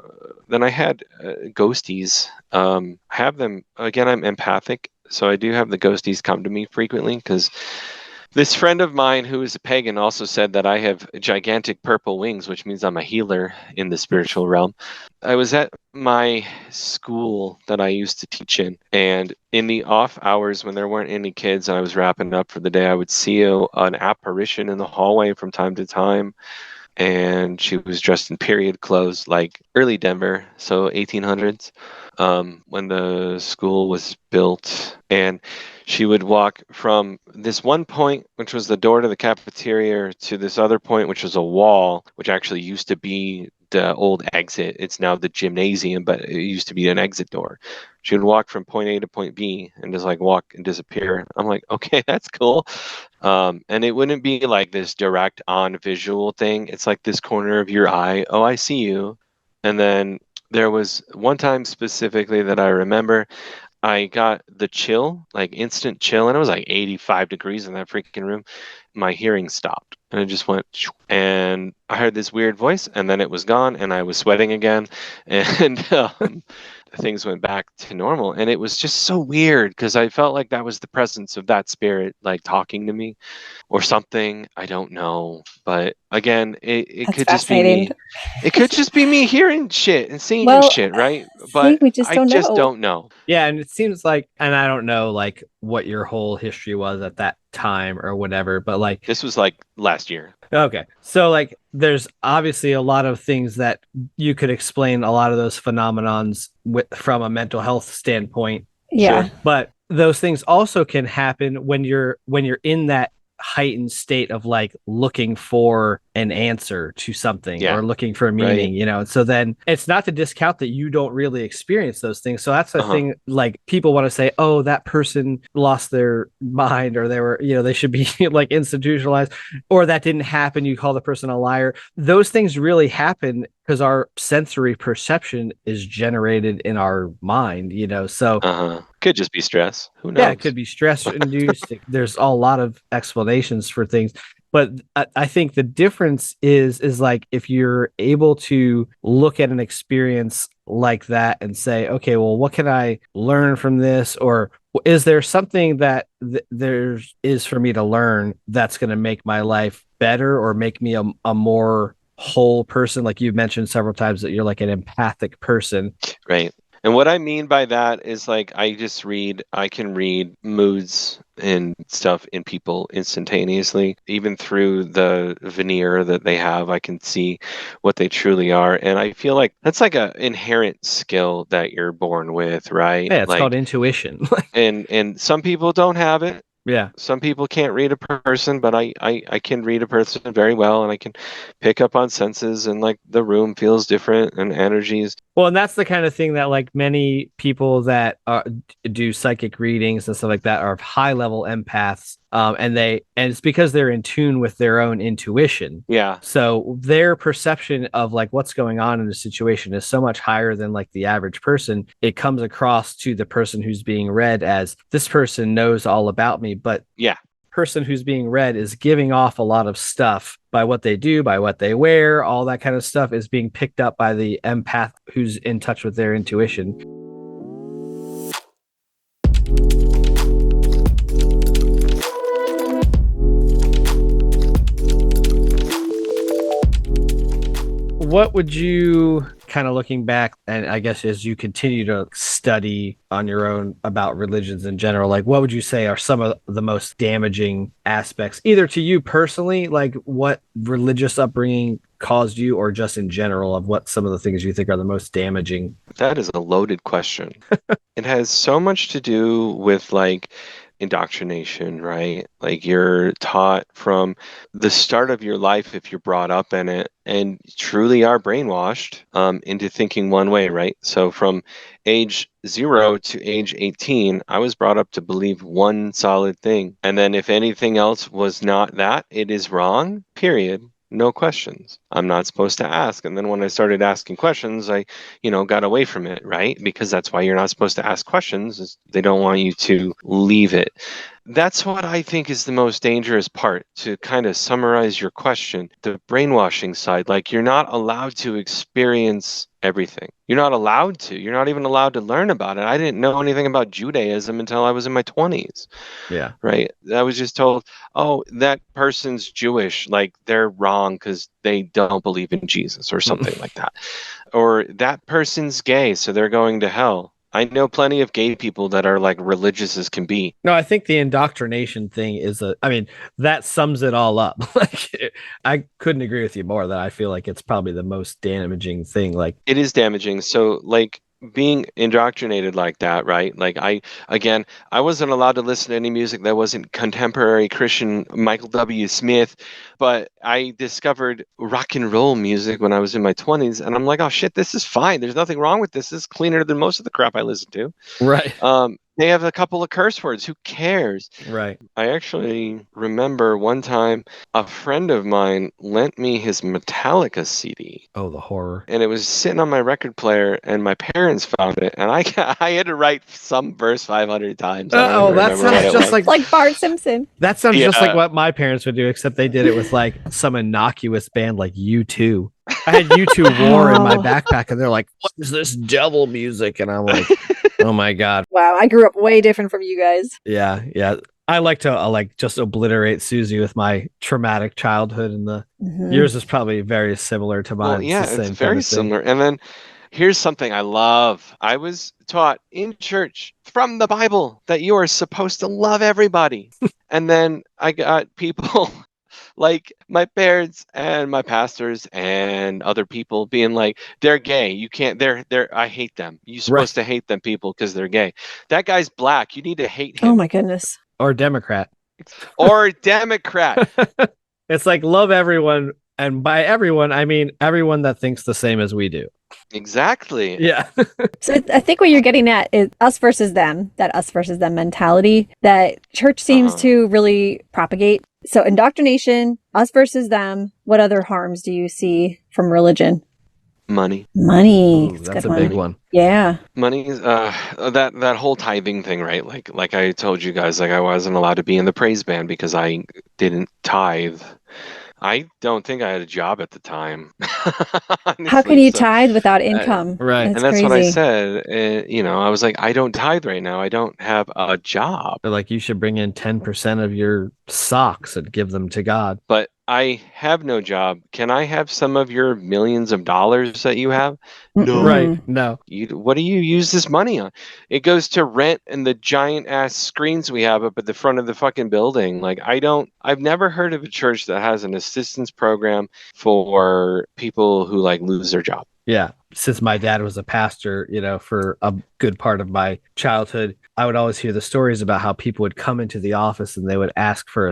I had ghosties. I have them, again, I'm empathic. So I do have the ghosties come to me frequently because this friend of mine who is a pagan also said that I have gigantic purple wings, which means I'm a healer in the spiritual realm. I was at my school that I used to teach in, and in the off hours when there weren't any kids and I was wrapping up for the day, I would see an apparition in the hallway from time to time. And she was dressed in period clothes, like early Denver, so 1800s, when the school was built. And she would walk from this one point, which was the door to the cafeteria, to this other point, which was a wall, which actually used to be the old exit. It's now the gymnasium, but it used to be an exit door. She would walk from point A to point B and just like walk and disappear. I'm like, okay, that's cool. And it wouldn't be like this direct on visual thing. It's like this corner of your eye. Oh, I see you. And then there was one time specifically that I remember, I got the chill, like instant chill, and it was like 85 degrees in that freaking room. My hearing stopped and it just went, and I heard this weird voice, and then it was gone, and I was sweating again, and things went back to normal. And it was just so weird because I felt like that was the presence of that spirit, like talking to me or something. I don't know. But again, it could just be me. It could just be me hearing shit and seeing shit, right? But we just don't know. Yeah, and it seems like, and I don't know like what your whole history was at that time or whatever, but like this was like last year. Okay. So like there's obviously a lot of things that you could explain a lot of those phenomenons from a mental health standpoint. Yeah. Sure. But those things also can happen when you're in that heightened state of like looking for an answer to something or looking for meaning, so then it's not to discount that you don't really experience those things. So that's the thing, like people want to say, oh, that person lost their mind, or they were, they should be like institutionalized, or that didn't happen, you call the person a liar. Those things really happen because our sensory perception is generated in our mind, so could just be stress. Who knows? Yeah, it could be stress induced. There's a lot of explanations for things, but I think the difference is like if you're able to look at an experience like that and say, okay, well, what can I learn from this, or is there something that there is for me to learn that's going to make my life better or make me a more whole person? Like you've mentioned several times that you're like an empathic person, right? And what I mean by that is like I can read moods and stuff in people instantaneously. Even through the veneer that they have, I can see what they truly are. And I feel like that's like an inherent skill that you're born with, right? Yeah, it's like, called intuition. and some people don't have it. Yeah. Some people can't read a person, but I can read a person very well, and I can pick up on senses, and like the room feels different and energies. Well, and that's the kind of thing that like many people that do psychic readings and stuff like that are high level empaths. And it's because they're in tune with their own intuition. Yeah. So their perception of like what's going on in the situation is so much higher than like the average person. It comes across to the person who's being read as this person knows all about me, but yeah, person who's being read is giving off a lot of stuff by what they do, by what they wear, all that kind of stuff is being picked up by the empath who's in touch with their intuition. What would you kind of looking back, and I guess as you continue to study on your own about religions in general, like what would you say are some of the most damaging aspects, either to you personally, like what religious upbringing caused you, or just in general of what some of the things you think are the most damaging? That is a loaded question. It has so much to do with like indoctrination, right? Like you're taught from the start of your life, if you're brought up in it, and truly are brainwashed into thinking one way, right? So from age 0 to age 18, I was brought up to believe one solid thing. And then if anything else was not that, it is wrong, period. No questions. I'm not supposed to ask. And then when I started asking questions, I, got away from it, right? Because that's why you're not supposed to ask questions, is they don't want you to leave it. That's what I think is the most dangerous part, to kind of summarize your question, the brainwashing side. Like you're not allowed to experience everything. You're not allowed to. You're not even allowed to learn about it. I didn't know anything about Judaism until I was in my 20s. Yeah. Right. I was just told, oh, that person's Jewish. Like they're wrong because they don't believe in Jesus or something like that. Or that person's gay, so they're going to hell. I know plenty of gay people that are like religious as can be. No, I think the indoctrination thing is that sums it all up. Like, I couldn't agree with you more that I feel like it's probably the most damaging thing. Like, it is damaging. So like being indoctrinated like that, right? Like I wasn't allowed to listen to any music that wasn't contemporary Christian Michael W. Smith, but I discovered rock and roll music when I was in my 20s, and I'm like, oh shit, this is fine. There's nothing wrong with this. This is cleaner than most of the crap I listen to. Right. They have a couple of curse words. Who cares? Right. I actually remember one time a friend of mine lent me his Metallica CD. Oh, the horror. And it was sitting on my record player, and my parents found it, and I had to write some verse 500 times. Oh, that sounds just like Bart Simpson. That sounds just like what my parents would do, except they did it with like some innocuous band like U2. I had U2 War in my backpack, and they're like, "What is this devil music?" And I'm like, "Oh my god!" Wow, I grew up way different from you guys. Yeah. I like to just obliterate Susie with my traumatic childhood, and yours is probably very similar to mine. Well, yeah, it's very similar. And then here's something I love. I was taught in church from the Bible that you are supposed to love everybody, and then I got people like my parents and my pastors and other people being like, they're gay. You can't, I hate them. You're supposed to hate them people because they're gay. That guy's black. You need to hate him. Oh my goodness. Or Democrat. Or Democrat. It's like love everyone. And by everyone, I mean everyone that thinks the same as we do. Exactly. Yeah. So I think what you're getting at is us versus them, that us versus them mentality that church seems to really propagate. So indoctrination, us versus them. What other harms do you see from religion? Money. Money. Ooh, that's a big one. Yeah. Money is that whole tithing thing, right? Like I told you guys, like I wasn't allowed to be in the praise band because I didn't tithe. I don't think I had a job at the time. Honestly, How can you tithe without income? Right. That's and that's crazy. what I said. I was like, I don't tithe right now. I don't have a job. They're like, you should bring in 10% of your socks and give them to God. But I have no job. Can I have some of your millions of dollars that you have? No. Right. No. What do you use this money on? It goes to rent and the giant ass screens we have up at the front of the fucking building. Like I've never heard of a church that has an assistance program for people who like lose their job. Yeah. Since my dad was a pastor, for a good part of my childhood, I would always hear the stories about how people would come into the office and they would ask for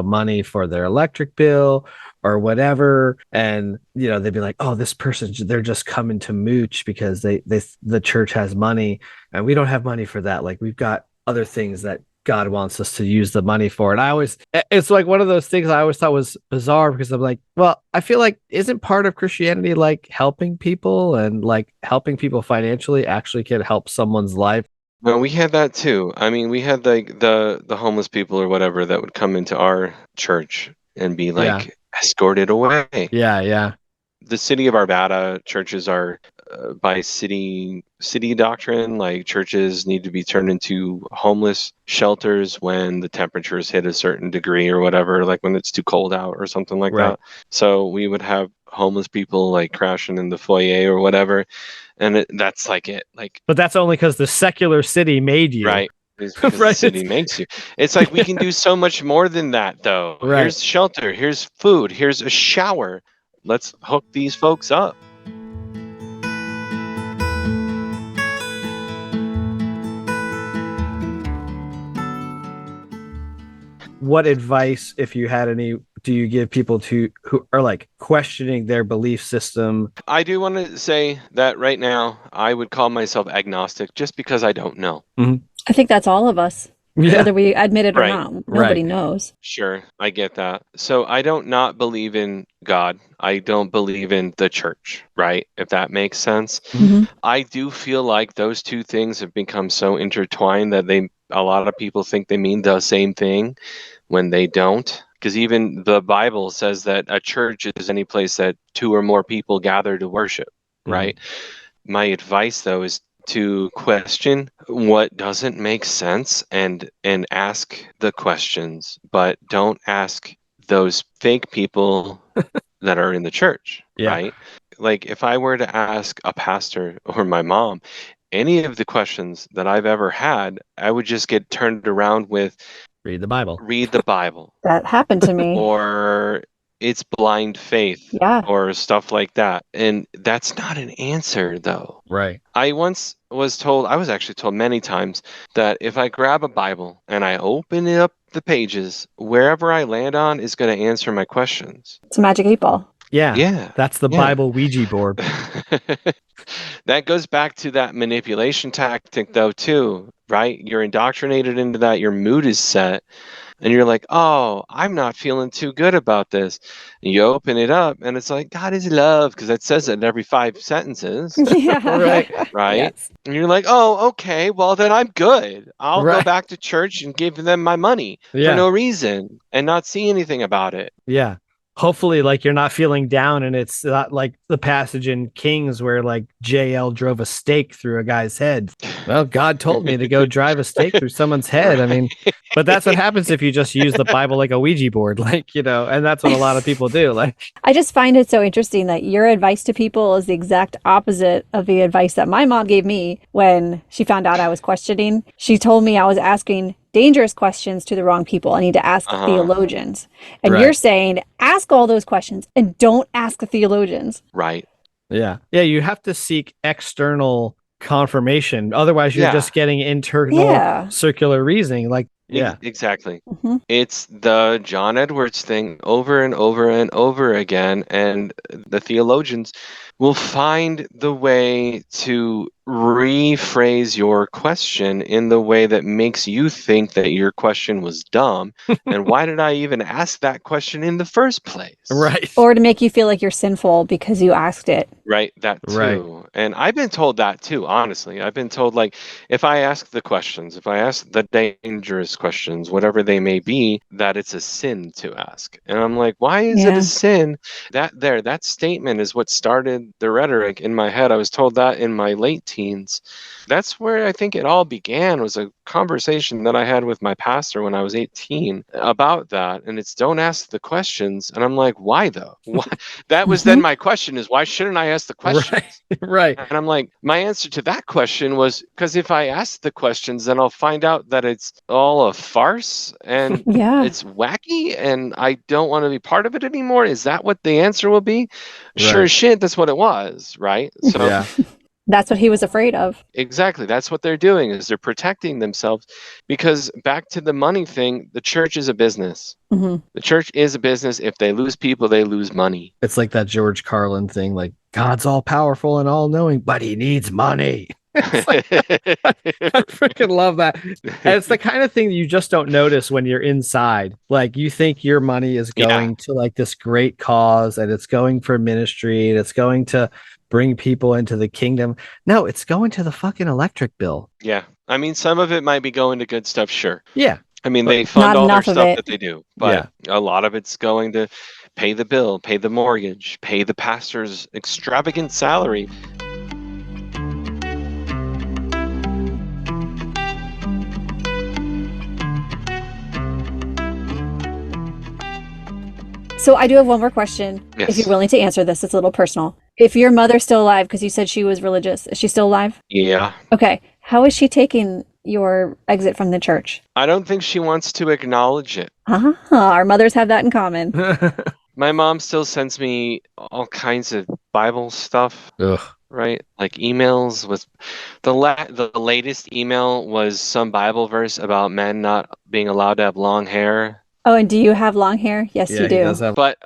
money for their electric bill or whatever. And, they'd be like, oh, this person, they're just coming to mooch because the church has money and we don't have money for that. Like we've got other things that God wants us to use the money for. And it's like one of those things I always thought was bizarre because I'm like, well, I feel like isn't part of Christianity like helping people and like helping people financially actually can help someone's life? Well, we had that too. I mean, we had like the homeless people or whatever that would come into our church and be like escorted away. Yeah, yeah. The city of Arvada churches are by city doctrine, like churches need to be turned into homeless shelters when the temperatures hit a certain degree or whatever, like when it's too cold out or something like that. So we would have homeless people like crashing in the foyer or whatever, and that's like it. Like, but that's only because the secular city made you, right? It's because the city makes you. It's like we can do so much more than that, though. Right. Here's shelter. Here's food. Here's a shower. Let's hook these folks up. What advice, if you had any, do you give people who are like questioning their belief system? I do want to say that right now I would call myself agnostic just because I don't know. Mm-hmm. I think that's all of us. Yeah. Whether we admit it or not, nobody knows. Sure, I get that. So I don't not believe in God. I don't believe in the church, right? If that makes sense. Mm-hmm. I do feel like those two things have become so intertwined that a lot of people think they mean the same thing when they don't. Because even the Bible says that a church is any place that two or more people gather to worship, right? My advice, though, is to question what doesn't make sense and ask the questions, but don't ask those fake people that are in the church, right? Like if I were to ask a pastor or my mom any of the questions that I've ever had, I would just get turned around with read the Bible. That happened to me. Or it's blind faith, or stuff like that. And that's not an answer, though. Right. I was actually told many times that if I grab a Bible and I open it up the pages, wherever I land on is going to answer my questions. It's a magic 8-ball. Yeah. That's the Bible Ouija board. That goes back to that manipulation tactic, though, too, right? You're indoctrinated into that. Your mood is set. And you're like, oh, I'm not feeling too good about this. And you open it up and it's like, God is love, because it says it in every 5 sentences. Right. Yes. And you're like, oh, okay, well, then I'm good. I'll go back to church and give them my money for no reason and not see anything about it. Yeah. Hopefully, like, you're not feeling down and it's not like the passage in Kings where like JL drove a stake through a guy's head. Well, God told me to go drive a stake through someone's head. I mean, but that's what happens if you just use the Bible like a Ouija board, like, and that's what a lot of people do. Like, I just find it so interesting that your advice to people is the exact opposite of the advice that my mom gave me when she found out I was questioning. She told me I was asking dangerous questions to the wrong people. I need to ask theologians. And you're saying, ask all those questions and don't ask the theologians. Right. Yeah. Yeah. You have to seek external confirmation. Otherwise, you're just getting internal circular reasoning. Like, Yeah. Exactly. It's the John Edwards thing over and over and over again, and the theologians will find the way to rephrase your question in the way that makes you think that your question was dumb. And why did I even ask that question in the first place? Right. Or to make you feel like you're sinful because you asked it. Right, that too. Right. And I've been told that too, honestly. I've been told, like, if I ask the questions, if I ask the dangerous questions, whatever they may be, that it's a sin to ask. And I'm like, why is it a sin? That statement is what started the rhetoric in my head. I was told that in my late teens. That's where I think it all began, was a conversation that I had with my pastor when I was 18 about that. And it's, don't ask the questions. And I'm like, why though? Why? That was then my question, is why shouldn't I ask the questions? Right. And I'm like, my answer to that question was, because if I ask the questions, then I'll find out that it's all a farce and it's wacky and I don't want to be part of it anymore. Is that what the answer will be? Sure as shit, that's what it was, right? So that's what he was afraid of. Exactly. That's what they're doing, is they're protecting themselves, because back to the money thing, the church is a business. The church is a business. If they lose people, they lose money. It's like that George Carlin thing, like, God's all powerful and all knowing, but he needs money. Like, I freaking love that. And it's the kind of thing you just don't notice when you're inside. Like, you think your money is going to like this great cause, and it's going for ministry, and it's going to bring people into the kingdom. No, it's going to the fucking electric bill. Yeah. I mean, some of it might be going to good stuff, sure. Yeah. I mean, they fund all their stuff that they do, but Yeah. a lot of it's going to pay the bill, pay the mortgage, pay the pastor's extravagant salary. So I do have one more question. Yes. If you're willing to answer this, it's a little personal. If your mother's still alive, because you said she was religious, is she still alive? Yeah. Okay. How is she taking your exit from the church? I don't think she wants to acknowledge it. Our mothers have that in common. My mom still sends me all kinds of Bible stuff. Ugh. Right? Like emails with the latest email was some Bible verse about men not being allowed to have long hair. Oh, and do you have long hair? Yes, you do. He does have... But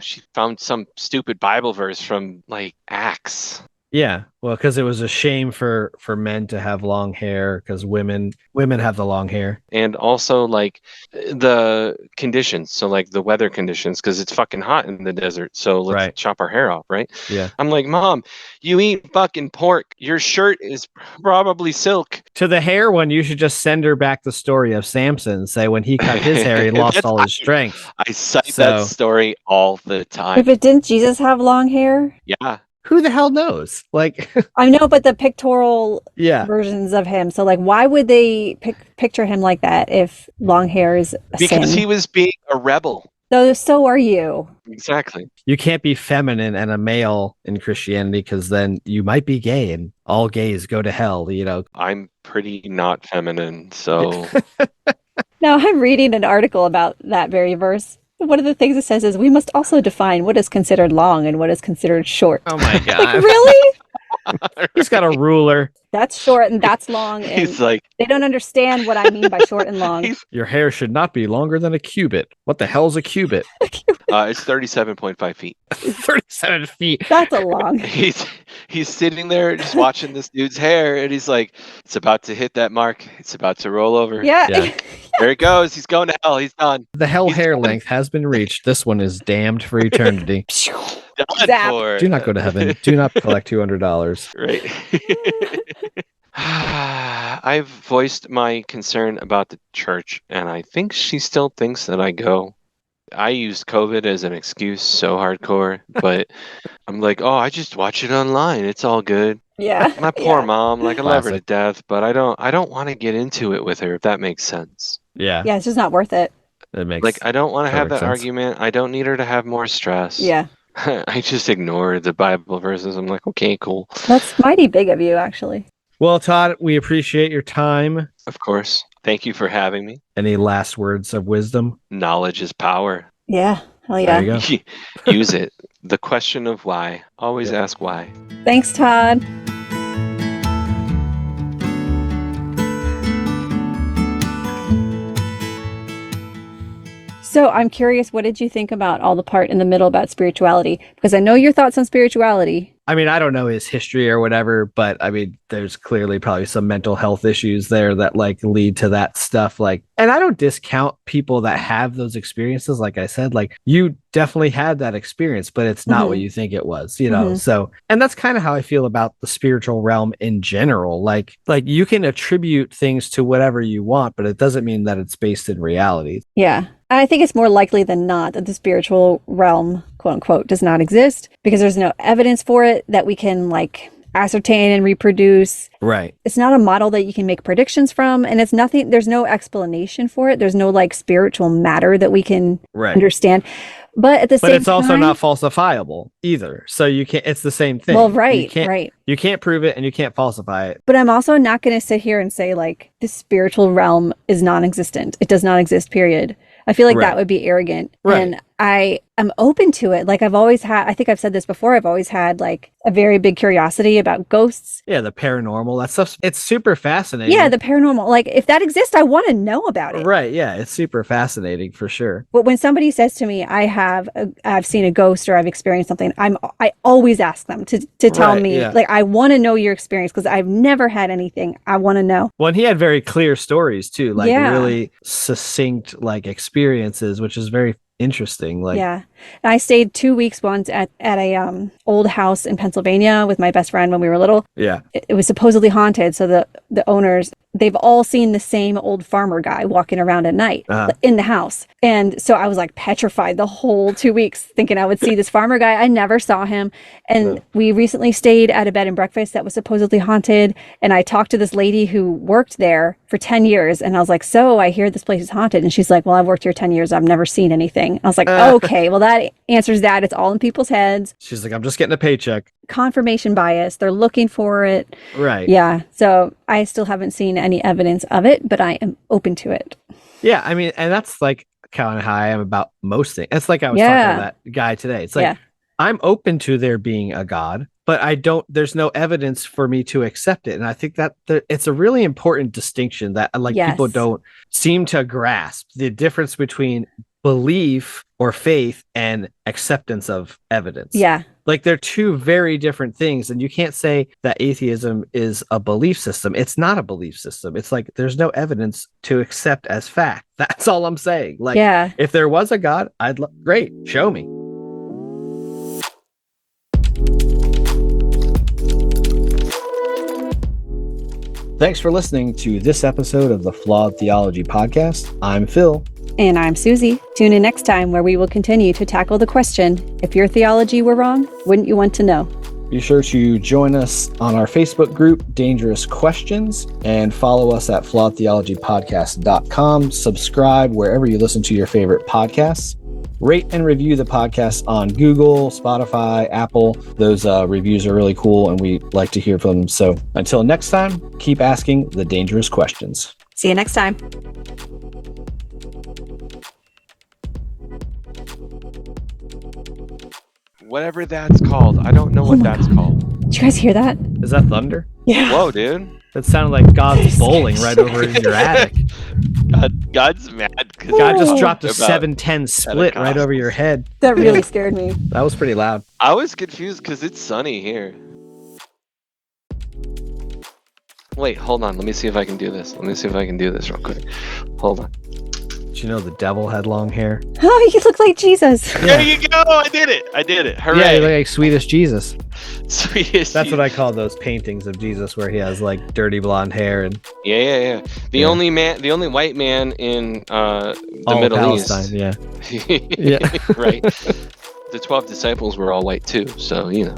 she found some stupid Bible verse from like Acts. Yeah, well, because it was a shame for men to have long hair, because women have the long hair. And also like the conditions, so like the weather conditions, because it's fucking hot in the desert, so let's chop our hair off, right? Yeah. I'm like, Mom, you eat fucking pork. Your shirt is probably silk. To the hair one, you should just send her back the story of Samson and say when he cut his hair, he lost all his strength. I cite that story all the time. But didn't Jesus have long hair? Yeah. Who the hell knows? Like, I know, but the pictorial versions of him. So, like, why would they picture him like that if long hair is a because sin? He was being a rebel. So are you. Exactly. You can't be feminine and a male in Christianity, because then you might be gay, and all gays go to hell, you know. I'm pretty not feminine, so. Now, I'm reading an article about that very verse. One of the things it says is we must also define what is considered long and what is considered short. Oh my God. Like, really? He's got a ruler. That's short and that's long. And he's like, they don't understand what I mean by short and long. Your hair should not be longer than a cubit. What the hell's a cubit? It's 37.5 feet. 37 feet. That's a long. He's sitting there just watching this dude's hair, and he's like, it's about to hit that mark. It's about to roll over. Yeah. There it goes. He's going to hell. He's done. The hell hair length has been reached. This one is damned for eternity. Do not go to heaven. Do not collect $200. Right. I've voiced my concern about the church, and I think she still thinks that I go. I used COVID as an excuse so hardcore, but I'm like, oh, I just watch it online. It's all good. Yeah. My poor mom, like I love her to death, but I don't want to get into it with her, if that makes sense. Yeah. Yeah, it's just not worth it. That makes like I don't want to have that sense. argument. I don't need her to have more stress. Yeah. I just ignore the Bible verses. I'm like, okay, cool. That's mighty big of you, actually. Well, Todd, we appreciate your time. Of course. Thank you for having me. Any last words of wisdom? Knowledge is power. Yeah. Hell yeah. There you go. Use it. The question of why. Always ask why. Thanks, Todd. So I'm curious, what did you think about all the part in the middle about spirituality? Because I know your thoughts on spirituality. I mean, I don't know his history or whatever, but I mean, there's clearly probably some mental health issues there that like lead to that stuff. Like, and I don't discount people that have those experiences. Like I said, like you definitely had that experience, but it's not what you think it was, you know? So, and that's kind of how I feel about the spiritual realm in general. Like you can attribute things to whatever you want, but it doesn't mean that it's based in reality. Yeah. I think it's more likely than not that the spiritual realm, quote unquote, does not exist because there's no evidence for it that we can like ascertain and reproduce. Right. It's not a model that you can make predictions from, and it's nothing, there's no explanation for it. There's no like spiritual matter that we can understand. But at the same time, but it's also not falsifiable either. So you can't, it's the same thing. Well, right. You can't prove it and you can't falsify it. But I'm also not going to sit here and say like the spiritual realm is non-existent. It does not exist, period. I feel like that would be arrogant. And I am open to it. Like I've always had, I think I've said this before, I've always had like a very big curiosity about ghosts. Yeah, the paranormal, that stuff, it's super fascinating. Yeah, the paranormal. Like if that exists, I want to know about it. Right, yeah, it's super fascinating for sure. But when somebody says to me, I've seen a ghost or I've experienced something, I always ask them to tell me, like I want to know your experience because I've never had anything. I want to know. Well, and he had very clear stories too, like really succinct like experiences, which is very interesting. Like, yeah, and I stayed 2 weeks once at a old house in Pennsylvania with my best friend when we were little. Yeah, it was supposedly haunted. So the owners, they've all seen the same old farmer guy walking around at night in the house. And so I was like petrified the whole 2 weeks thinking I would see this farmer guy. I never saw him. And we recently stayed at a bed and breakfast that was supposedly haunted. And I talked to this lady who worked there for 10 years. And I was like, so I hear this place is haunted. And she's like, well, I've worked here 10 years. I've never seen anything. I was like, okay, well, that answers that. It's all in people's heads. She's like, I'm just getting a paycheck. Confirmation bias. They're looking for it. Right. Yeah. So I still haven't seen any evidence of it, but I am open to it. Yeah. I mean, and that's like kind of how I am about most things. It's like I was talking to that guy today. It's like, I'm open to there being a God, but there's no evidence for me to accept it. And I think that it's a really important distinction that like people don't seem to grasp the difference between belief or faith and acceptance of evidence. Yeah. Like they're two very different things. And you can't say that atheism is a belief system. It's not a belief system. It's like there's no evidence to accept as fact. That's all I'm saying. Like if there was a God, great, show me. Thanks for listening to this episode of the Flawed Theology Podcast. I'm Phil. And I'm Susie. Tune in next time where we will continue to tackle the question, if your theology were wrong, wouldn't you want to know? Be sure to join us on our Facebook group, Dangerous Questions, and follow us at flawedtheologypodcast.com. Subscribe wherever you listen to your favorite podcasts. Rate and review the podcast on Google, Spotify, Apple. Those reviews are really cool and we like to hear from them. So until next time, keep asking the dangerous questions. See you next time. Whatever that's called. I don't know what that's called. Did you guys hear that? Is that thunder? Yeah. Whoa, dude. That sounded like God's bowling right over in your attic. God's mad. God just dropped a 7-10 split right over your head. That really scared me. That was pretty loud. I was confused because it's sunny here. Wait, hold on. Let me see if I can do this. Real quick. Hold on. Did you know the devil had long hair? Oh, you look like Jesus. Yeah. There you go. I did it. Hooray. Yeah, you look like Swedish Jesus. That's what I call those paintings of Jesus where he has like dirty blonde hair and the only white man in the Middle Palestine, East. Yeah. Right. The 12 disciples were all white too, so you know.